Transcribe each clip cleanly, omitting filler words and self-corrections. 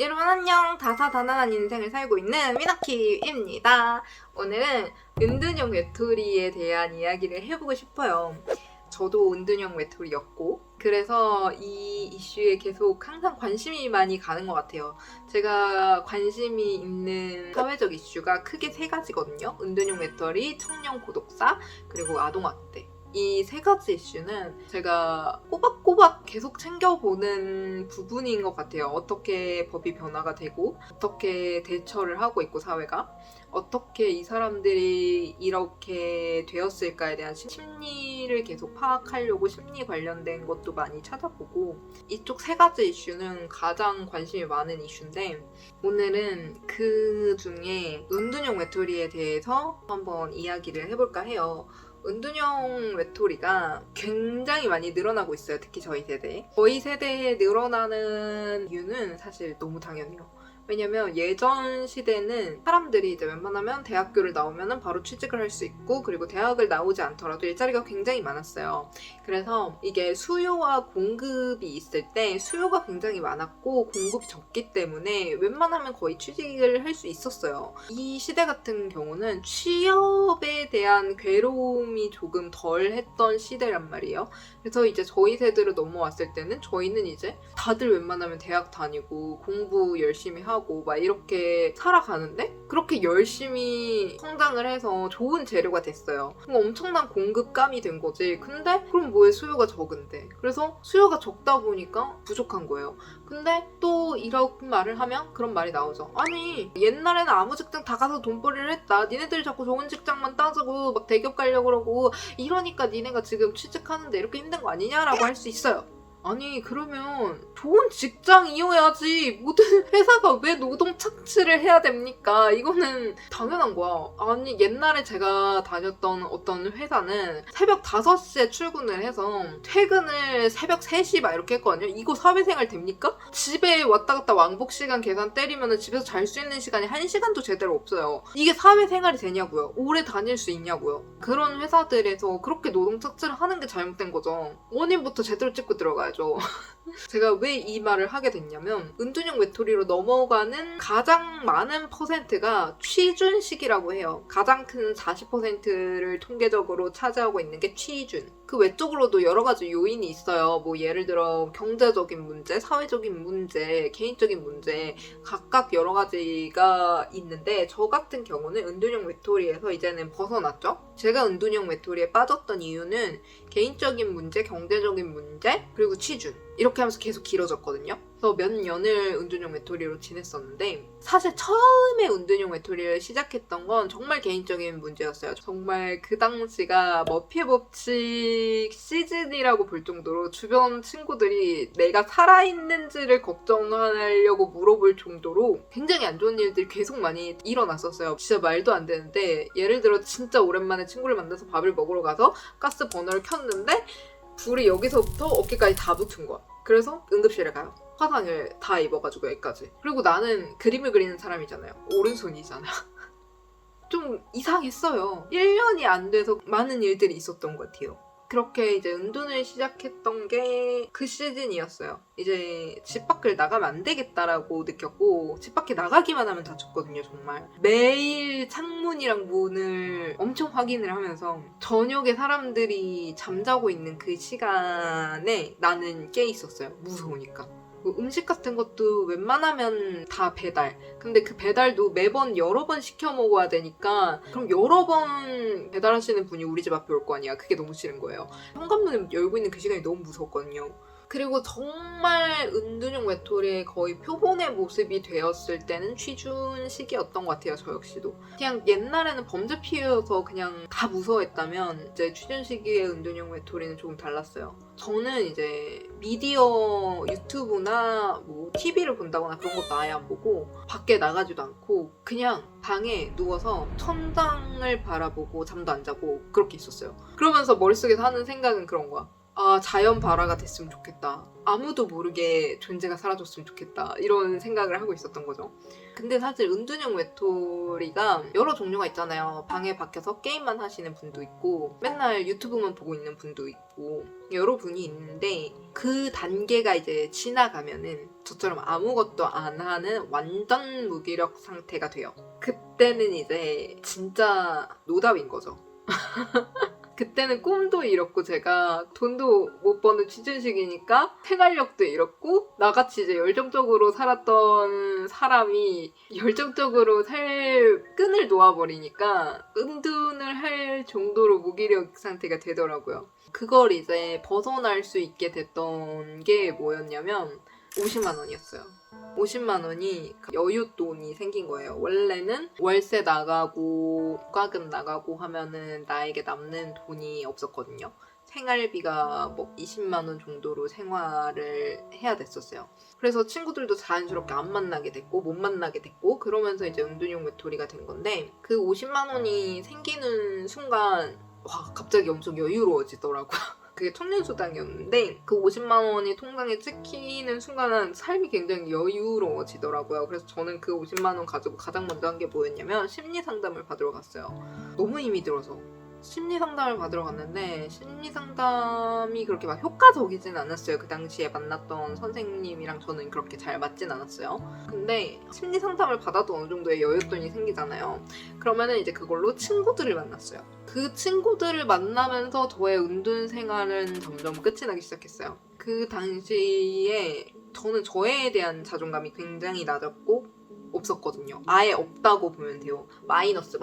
여러분 안녕. 다사다난한 인생을 살고 있는 미나키입니다. 오늘은 은둔형 외톨이에 대한 이야기를 해보고 싶어요. 저도 은둔형 외톨이였고 그래서 이 이슈에 계속 항상 관심이 많이 가는 것 같아요. 제가 관심이 있는 사회적 이슈가 크게 세 가지거든요. 은둔형 외톨이, 청년 고독사, 그리고 아동학대. 이 세 가지 이슈는 제가 꼬박꼬박 계속 챙겨보는 부분인 것 같아요. 어떻게 법이 변화가 되고 어떻게 대처를 하고 있고 사회가 어떻게 이 사람들이 이렇게 되었을까에 대한 심리를 계속 파악하려고 심리 관련된 것도 많이 찾아보고 이쪽 세 가지 이슈는 가장 관심이 많은 이슈인데 오늘은 그 중에 은둔형 외톨이에 대해서 한번 이야기를 해볼까 해요. 은둔형 외톨이가 굉장히 많이 늘어나고 있어요. 특히 저희 세대에. 저희 세대에 늘어나는 이유는 사실 너무 당연해요. 왜냐면 예전 시대는 사람들이 이제 웬만하면 대학교를 나오면 바로 취직을 할 수 있고 그리고 대학을 나오지 않더라도 일자리가 굉장히 많았어요. 그래서 이게 수요와 공급이 있을 때 수요가 굉장히 많았고 공급이 적기 때문에 웬만하면 거의 취직을 할 수 있었어요. 이 시대 같은 경우는 취업에 대한 괴로움이 조금 덜 했던 시대란 말이에요. 그래서 이제 저희 세대로 넘어왔을 때는 저희는 이제 다들 웬만하면 대학 다니고 공부 열심히 하고 막 이렇게 살아가는데 그렇게 열심히 성장을 해서 좋은 재료가 됐어요. 엄청난 공급감이 된 거지. 근데 그럼 뭐에 수요가 적은데? 그래서 수요가 적다 보니까 부족한 거예요. 근데 또 이런 말을 하면 그런 말이 나오죠. 아니 옛날에는 아무 직장 다 가서 돈벌이를 했다. 니네들 자꾸 좋은 직장만 따지고 막 대기업 가려고 그러고 이러니까 니네가 지금 취직하는데 이렇게 힘든 거 아니냐라고 할 수 있어요. 아니 그러면 좋은 직장이어야지 모든 회사가 왜 노동 착취를 해야 됩니까? 이거는 당연한 거야. 아니 옛날에 제가 다녔던 어떤 회사는 새벽 5시에 출근을 해서 퇴근을 새벽 3시 막 이렇게 했거든요. 이거 사회생활 됩니까? 집에 왔다 갔다 왕복 시간 계산 때리면 집에서 잘 수 있는 시간이 1시간도 제대로 없어요. 이게 사회생활이 되냐고요? 오래 다닐 수 있냐고요? 그런 회사들에서 그렇게 노동 착취를 하는 게 잘못된 거죠. 원인부터 제대로 찍고 들어가요. 제가 왜 이 말을 하게 됐냐면 은둔형 외톨이로 넘어가는 가장 많은 퍼센트가 취준식이라고 해요. 가장 큰 40%를 통계적으로 차지하고 있는 게 취준. 그 외적으로도 여러 가지 요인이 있어요. 뭐 예를 들어 경제적인 문제, 사회적인 문제, 개인적인 문제 각각 여러 가지가 있는데 저 같은 경우는 은둔형 외톨이에서 이제는 벗어났죠. 제가 은둔형 외톨이에 빠졌던 이유는 개인적인 문제, 경제적인 문제, 그리고 취준 이렇게 하면서 계속 길어졌거든요. 그래서 몇 년을 은둔형 외톨이로 지냈었는데 사실 처음에 은둔형 외톨이를 시작했던 건 정말 개인적인 문제였어요. 정말 그 당시가 머피의 법칙 시즌이라고 볼 정도로 주변 친구들이 내가 살아있는지를 걱정하려고 물어볼 정도로 굉장히 안 좋은 일들이 계속 많이 일어났었어요. 진짜 말도 안 되는데 예를 들어 진짜 오랜만에 친구를 만나서 밥을 먹으러 가서 가스 버너를 켰는데 불이 여기서부터 어깨까지 다 붙은 거야. 그래서 응급실에 가요. 화상을 다 입어가지고 여기까지. 그리고 나는 그림을 그리는 사람이잖아요. 오른손이잖아. 좀 이상했어요. 1년이 안 돼서 많은 일들이 있었던 것 같아요. 그렇게 이제 은둔을 시작했던 게 그 시즌이었어요. 이제 집 밖을 나가면 안 되겠다라고 느꼈고 집 밖에 나가기만 하면 다쳤거든요. 정말 매일 창문이랑 문을 엄청 확인을 하면서 저녁에 사람들이 잠자고 있는 그 시간에 나는 깨 있었어요. 무서우니까. 뭐 음식 같은 것도 웬만하면 다 배달. 근데 그 배달도 매번 여러 번 시켜 먹어야 되니까 그럼 여러 번 배달하시는 분이 우리 집 앞에 올 거 아니야. 그게 너무 싫은 거예요. 현관문을 열고 있는 그 시간이 너무 무서웠거든요. 그리고 정말 은둔형 외톨이의 거의 표본의 모습이 되었을 때는 취준 시기였던 것 같아요. 저 역시도. 그냥 옛날에는 범죄 피해여서 그냥 다 무서워했다면 이제 취준 시기의 은둔형 외톨이는 조금 달랐어요. 저는 이제 미디어 유튜브나 뭐 TV를 본다거나 그런 것도 아예 안 보고 밖에 나가지도 않고 그냥 방에 누워서 천장을 바라보고 잠도 안 자고 그렇게 있었어요. 그러면서 머릿속에서 하는 생각은 그런 거야. 자연 발화가 됐으면 좋겠다. 아무도 모르게 존재가 사라졌으면 좋겠다. 이런 생각을 하고 있었던 거죠. 근데 사실 은둔형 외톨이가 여러 종류가 있잖아요. 방에 박혀서 게임만 하시는 분도 있고 맨날 유튜브만 보고 있는 분도 있고 여러 분이 있는데 그 단계가 이제 지나가면은 저처럼 아무것도 안 하는 완전 무기력 상태가 돼요. 그때는 이제 진짜 노답인 거죠. 그때는 꿈도 잃었고 제가 돈도 못 버는 취준식이니까 생활력도 잃었고 나같이 이제 열정적으로 살았던 사람이 열정적으로 살 끈을 놓아버리니까 은둔을 할 정도로 무기력 상태가 되더라고요. 그걸 이제 벗어날 수 있게 됐던 게 뭐였냐면 50만 원이었어요. 50만 원이 여윳돈이 생긴 거예요. 원래는 월세 나가고 과금 나가고 하면은 나에게 남는 돈이 없었거든요. 생활비가 뭐 20만 원 정도로 생활을 해야 됐었어요. 그래서 친구들도 자연스럽게 안 만나게 됐고 못 만나게 됐고 그러면서 이제 은둔형 외톨이가 된 건데 그 50만 원이 생기는 순간 와 갑자기 엄청 여유로워지더라고요. 그게 청년수당이었는데 그 50만 원이 통장에 찍히는 순간 삶이 굉장히 여유로워지더라고요. 그래서 저는 그 50만 원 가지고 가장 먼저 한 게 뭐였냐면 심리상담을 받으러 갔어요. 너무 힘이 들어서 심리상담을 받으러 갔는데 심리상담이 그렇게 막 효과적이진 않았어요. 그 당시에 만났던 선생님이랑 저는 그렇게 잘 맞진 않았어요. 근데 심리상담을 받아도 어느 정도의 여윳돈이 생기잖아요. 그러면은 이제 그걸로 친구들을 만났어요. 그 친구들을 만나면서 저의 은둔 생활은 점점 끝이 나기 시작했어요. 그 당시에 저는 저에 대한 자존감이 굉장히 낮았고 없었거든요. 아예 없다고 보면 돼요. 마이너스.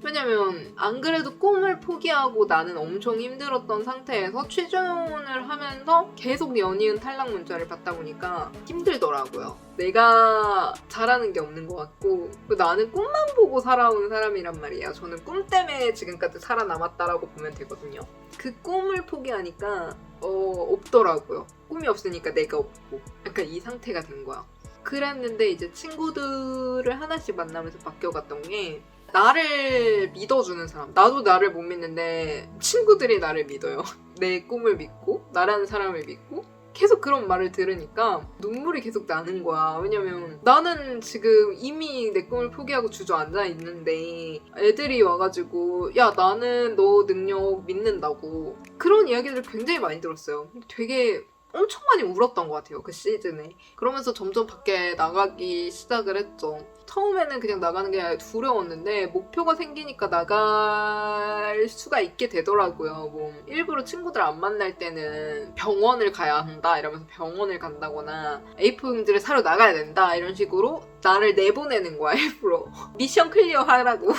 왜냐면 안 그래도 꿈을 포기하고 나는 엄청 힘들었던 상태에서 취준을 하면서 계속 연이은 탈락 문자를 받다 보니까 힘들더라고요. 내가 잘하는 게 없는 것 같고 나는 꿈만 보고 살아온 사람이란 말이에요. 저는 꿈 때문에 지금까지 살아남았다라고 보면 되거든요. 그 꿈을 포기하니까 없더라고요. 꿈이 없으니까 내가 없고 약간 이 상태가 된 거야. 그랬는데 이제 친구들을 하나씩 만나면서 바뀌어갔던 게 나를 믿어주는 사람. 나도 나를 못 믿는데 친구들이 나를 믿어요. 내 꿈을 믿고 나라는 사람을 믿고 계속 그런 말을 들으니까 눈물이 계속 나는 거야. 왜냐면 나는 지금 이미 내 꿈을 포기하고 주저앉아 있는데 애들이 와가지고 야 나는 너 능력 믿는다고 그런 이야기를 굉장히 많이 들었어요. 되게 엄청 많이 울었던 것 같아요. 그 시즌에. 그러면서 점점 밖에 나가기 시작을 했죠. 처음에는 그냥 나가는 게 두려웠는데 목표가 생기니까 나갈 수가 있게 되더라고요. 뭐 일부러 친구들 안 만날 때는 병원을 가야 한다 이러면서 병원을 간다거나 A4 용지를 사러 나가야 된다 이런 식으로 나를 내보내는 거야 일부러. 미션 클리어 하라고.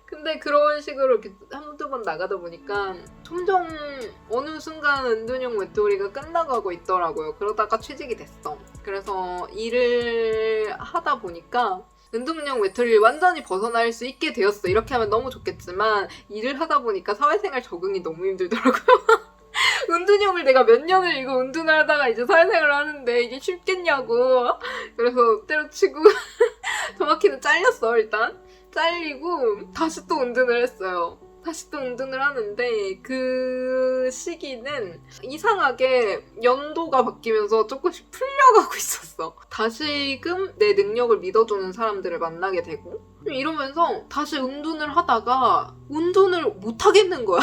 근데 그런 식으로 이렇게 한두 번 나가다 보니까 점점 어느 순간 은둔형 외톨이가 끝나가고 있더라고요. 그러다가 취직이 됐어. 그래서 일을 하다 보니까 은둔형 외톨이를 완전히 벗어날 수 있게 되었어. 이렇게 하면 너무 좋겠지만 일을 하다 보니까 사회생활 적응이 너무 힘들더라고요. 은둔형을 내가 몇 년을 이거 은둔을 하다가 이제 사회생활을 하는데 이게 쉽겠냐고. 그래서 때려치고 정확히는 잘렸어 일단. 잘리고 다시 또 은둔을 했어요. 다시 또 은둔을 하는데 그 시기는 이상하게 연도가 바뀌면서 조금씩 풀려가고 있었어. 다시금 내 능력을 믿어주는 사람들을 만나게 되고 이러면서 다시 은둔을 하다가 은둔을 못하겠는 거야.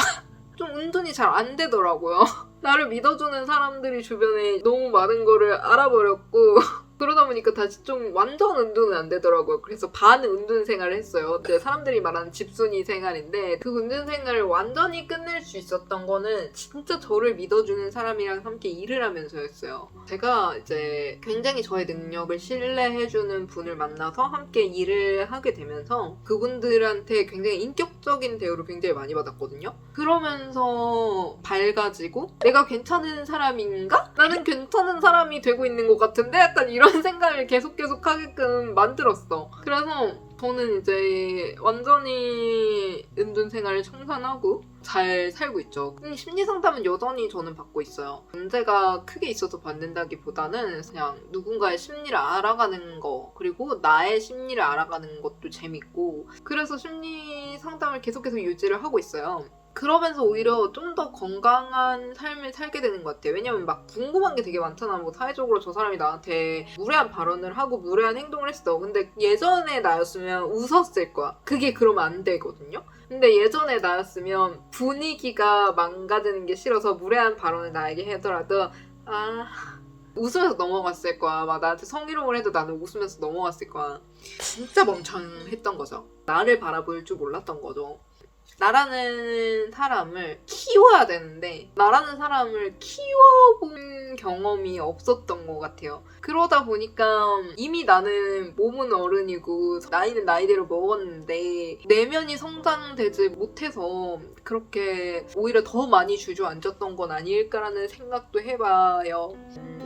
좀 은둔이 잘 안 되더라고요. 나를 믿어주는 사람들이 주변에 너무 많은 거를 알아버렸고 그러다 보니까 다시 좀 완전 은둔은 안 되더라고요. 그래서 반 은둔 생활을 했어요. 사람들이 말하는 집순이 생활인데 그 은둔 생활을 완전히 끝낼 수 있었던 거는 진짜 저를 믿어주는 사람이랑 함께 일을 하면서였어요. 제가 이제 굉장히 저의 능력을 신뢰해주는 분을 만나서 함께 일을 하게 되면서 그분들한테 굉장히 인격적인 대우를 굉장히 많이 받았거든요. 그러면서 밝아지고 내가 괜찮은 사람인가? 나는 괜찮은 사람이 되고 있는 것 같은데? 약간 이런 생각을 계속 하게끔 만들었어. 그래서 저는 이제 완전히 은둔 생활을 청산하고 잘 살고 있죠. 심리상담은 여전히 저는 받고 있어요. 문제가 크게 있어서 받는다기보다는 그냥 누군가의 심리를 알아가는 거 그리고 나의 심리를 알아가는 것도 재밌고 그래서 심리상담을 계속해서 유지를 하고 있어요. 그러면서 오히려 좀 더 건강한 삶을 살게 되는 것 같아요. 왜냐면 막 궁금한 게 되게 많잖아. 뭐 사회적으로 저 사람이 나한테 무례한 발언을 하고 무례한 행동을 했어. 근데 예전에 나였으면 웃었을 거야. 그게 그러면 안 되거든요. 근데 예전에 나였으면 분위기가 망가지는 게 싫어서 무례한 발언을 나에게 하더라도 웃으면서 넘어갔을 거야. 막 나한테 성희롱을 해도 나는 웃으면서 넘어갔을 거야. 진짜 멍청했던 거죠. 나를 바라볼 줄 몰랐던 거죠. 나라는 사람을 키워야 되는데 나라는 사람을 키워본 경험이 없었던 것 같아요. 그러다 보니까 이미 나는 몸은 어른이고 나이는 나이대로 먹었는데 내면이 성장되지 못해서 그렇게 오히려 더 많이 주저앉았던 건 아닐까라는 생각도 해봐요.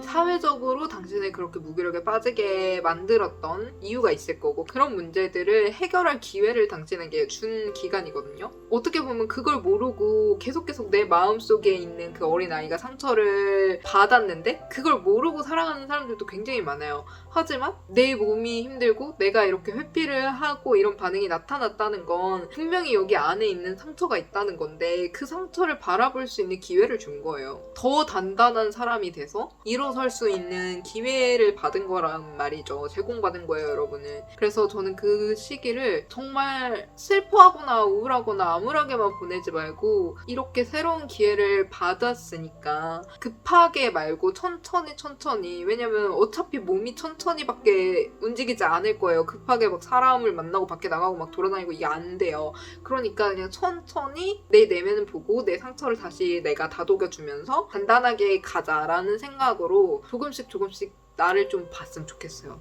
사회적으로 당신을 그렇게 무기력에 빠지게 만들었던 이유가 있을 거고 그런 문제들을 해결할 기회를 당신에게 준 기간이거든요. 어떻게 보면 그걸 모르고 계속 내 마음속에 있는 그 어린아이가 상처를 받았는데 그걸 모르고 살아가는 사람들도 굉장히 많아요. 하지만 내 몸이 힘들고 내가 이렇게 회피를 하고 이런 반응이 나타났다는 건 분명히 여기 안에 있는 상처가 있다는 건데 그 상처를 바라볼 수 있는 기회를 준 거예요. 더 단단한 사람이 돼서 일어설 수 있는 기회를 받은 거란 말이죠. 제공받은 거예요, 여러분은. 그래서 저는 그 시기를 정말 슬퍼하거나 우울하거나 암울하게만 보내지 말고 이렇게 새로운 기회를 받았으니까 급하게 말고 천천히 왜냐면 어차피 몸이 천천히밖에 움직이지 않을 거예요. 급하게 막 사람을 만나고 밖에 나가고 막 돌아다니고 이게 안 돼요. 그러니까 그냥 천천히 내 내면을 보고 내 상처를 다시 내가 다독여주면서 단단하게 가자라는 생각으로 조금씩 나를 좀 봤으면 좋겠어요.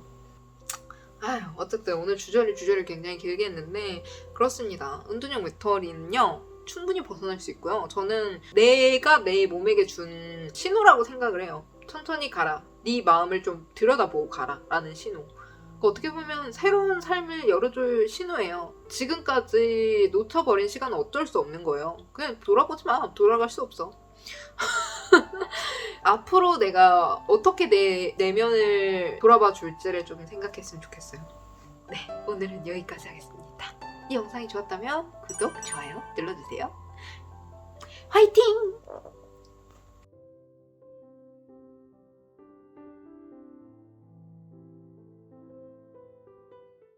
어쨌든 오늘 주저리 굉장히 길게 했는데 그렇습니다. 은둔형 외톨이는요 충분히 벗어날 수 있고요. 저는 내가 내 몸에게 준 신호라고 생각을 해요. 천천히 가라. 네 마음을 좀 들여다보고 가라 라는 신호. 어떻게 보면 새로운 삶을 열어줄 신호예요. 지금까지 놓쳐버린 시간은 어쩔 수 없는 거예요. 그냥 돌아보지 마. 돌아갈 수 없어. 앞으로 내가 어떻게 내 내면을 돌아봐 줄지를 좀 생각했으면 좋겠어요. 네, 오늘은 여기까지 하겠습니다. 이 영상이 좋았다면 구독, 좋아요 눌러주세요. 화이팅!